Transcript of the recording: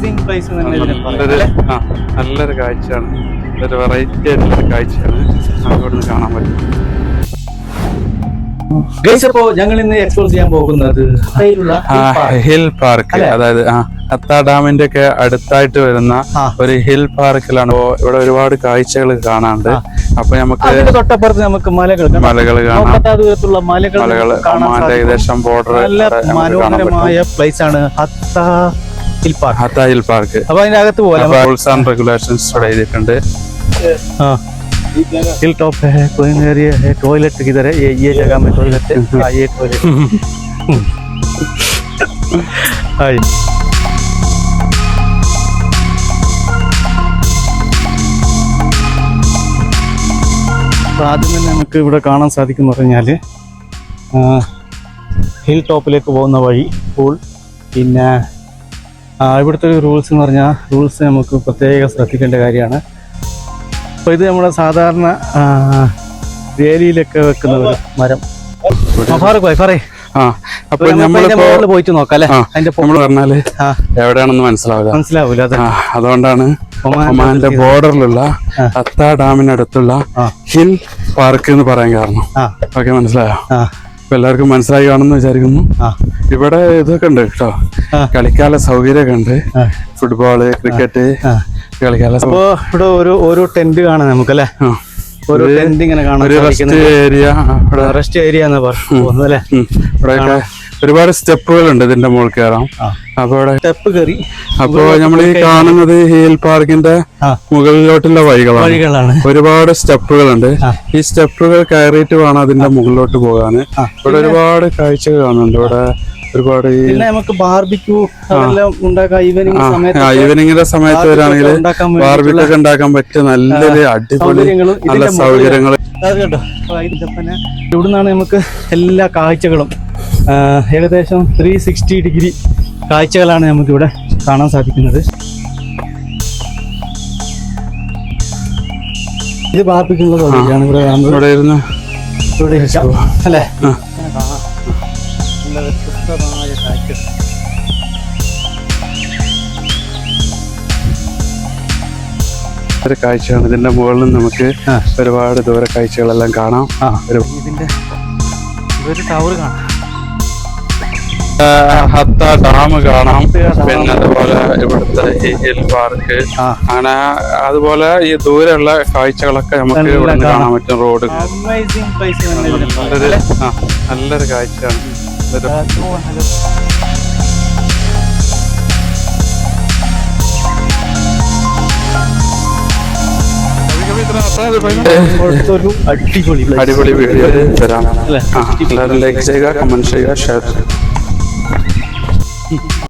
Amazing place തന്നെ ഇതിനെ പറയാം, അല്ലേ? നല്ലൊരു കാഴ്ചയാണ്, ഒരു വെറൈറ്റി ആയിട്ടുള്ളൊരു കാഴ്ചയാണ് നമുക്ക് ഇവിടുന്ന് കാണാൻ പറ്റും. ഗൈസ്, അപ്പോ ഞങ്ങൾ ഇന്ന് എക്സ്പ്ലോർ ചെയ്യാൻ പോകുന്നത് ഹിൽ പാർക്ക്, അതായത് അത്ത ഡാമിന്റെ ഒക്കെ അടുത്തായിട്ട് വരുന്ന ഒരു ഹിൽ പാർക്കിലാണ്. ഇവിടെ ഒരുപാട് കാഴ്ചകൾ കാണാനുണ്ട്. അപ്പൊ നമുക്ക് തൊട്ടപ്പുറത്ത് നമുക്ക് മലകൾ കാണാം. മലകൾ ഏകദേശം ബോർഡർ മനോഹരമായ പ്ലേസ് ആണ് അത്ത ഹിൽ പാർക്ക്. അപ്പൊ അതിന്റെ അകത്ത് പോലെ റൂൾസ് ആൻഡ് റെഗുലേഷൻസ് ഇവിടെ എഴുതിയിട്ടുണ്ട്. हिल टॉप है, कोई एरिया है, टॉयलेट किधर है, ये जगह में टॉयलेट है, ये टॉयलेट हाय। ആദ്യം തന്നെ നമുക്ക് ഇവിടെ കാണാൻ സാധിക്കും പറഞ്ഞാൽ ഹിൽ ടോപ്പിലേക്ക് പോകുന്ന വഴി, പൂൾ, പിന്നെ ഇവിടുത്തെ ഒരു റൂൾസ് എന്ന് പറഞ്ഞാൽ റൂൾസ് നമുക്ക് പ്രത്യേകം ശ്രദ്ധിക്കേണ്ട കാര്യമാണ്. അപ്പോൾ ഇത് നമ്മുടെ സാധാരണ വേലിയിലൊക്കെ വെക്കുന്ന ഒരു മരം. പോയിട്ട് നോക്കാം അല്ലെ? നമ്മൾ പറഞ്ഞാല് എവിടെയാണെന്ന് മനസ്സിലാവില്ല. അതുകൊണ്ടാണ് ഒമാന്റെ ബോർഡറിലുള്ള അത്ത ഡാമിനടുത്തുള്ള ഹിൽ പാർക്ക് എന്ന് പറയാൻ കാരണം. ഓക്കെ, മനസ്സിലായോ? ഇപ്പൊ എല്ലാവർക്കും മനസ്സിലായി കാണുമെന്ന് വിചാരിക്കുന്നു. ഇവിടെ ഇതൊക്കെ ഉണ്ട് കേട്ടോ, കളിക്കാനുള്ള സൗകര്യമൊക്കെ ഉണ്ട്. ഫുട്ബോള്, ക്രിക്കറ്റ് കളിക്കാനുള്ള. അപ്പോ ഇവിടെ ഓരോ ടെന്റ് കാണാം നമുക്കല്ലേ? ഓരോ ടെന്റ് ഇങ്ങനെ കാണാം. റെസ്റ്റ് ഏരിയ എന്ന് പറയുന്നത് അല്ലേ? ഇവിടെയൊക്കെ ഒരുപാട് സ്റ്റെപ്പുകൾ ഉണ്ട് ഇതിന്റെ മുകളിൽ കയറാം. അപ്പൊ ഇവിടെ സ്റ്റെപ്പ് കയറി അപ്പൊ നമ്മൾ ഈ കാണുന്നത് ഹിൽ പാർക്കിന്റെ മുകളിലോട്ടുള്ള വഴികളാണ്. ഒരുപാട് സ്റ്റെപ്പുകളുണ്ട്. ഈ സ്റ്റെപ്പുകൾ കയറിയിട്ട് വേണം അതിന്റെ മുകളിലോട്ട് പോകാന്. ഇവിടെ ഒരുപാട് കാഴ്ചകൾ കാണുന്നുണ്ട്. ഇവിടെ ഒരുപാട് നമുക്ക് ബാർബിക്യൂ ഉണ്ടാക്കാം. ഈവനിങ്ങിന്റെ സമയത്ത് വരാണെങ്കിൽ ബാർബിക്യൂ ഒക്കെ ഉണ്ടാക്കാൻ പറ്റിയ നല്ലൊരു അടിപൊളി നല്ല സൗകര്യങ്ങൾ. ഇവിടുന്നാണ് നമുക്ക് എല്ലാ കാഴ്ചകളും ഏകദേശം 360 ഡിഗ്രി കാഴ്ചകളാണ് നമുക്കിവിടെ കാണാൻ സാധിക്കുന്നത്. ഇത് ബാർബിക്യൂള്ള സൗകര്യമാണ് ഇവിടെ അല്ലേ? നല്ല വ്യത്യസ്തമായ കാഴ്ച. ഒരു കാഴ്ചയാണ്. ഇതിന്റെ മുകളിൽ നമുക്ക് ഒരുപാട് ദൂര കാഴ്ചകളെല്ലാം കാണാം. ഇതിന്റെ ഒരു ടവർ കാണാം, ഹത്ത ഡാം കാണാം. പിന്നെ അതുപോലെ ഇവിടുത്തെ ഹിൽ പാർക്ക്, അങ്ങനെ അതുപോലെ ഈ ദൂരെയുള്ള കാഴ്ചകളൊക്കെ നമുക്ക് ഇവിടെ കാണാൻ പറ്റും. റോഡ് നല്ലൊരു കാഴ്ചയാണ്. അടിപൊളി വീഡിയോ തരാം. എല്ലാവരും ലൈക്ക് ചെയ്യുക, കമന്റ് ചെയ്യുക, ഷെയർ ചെയ്യുക.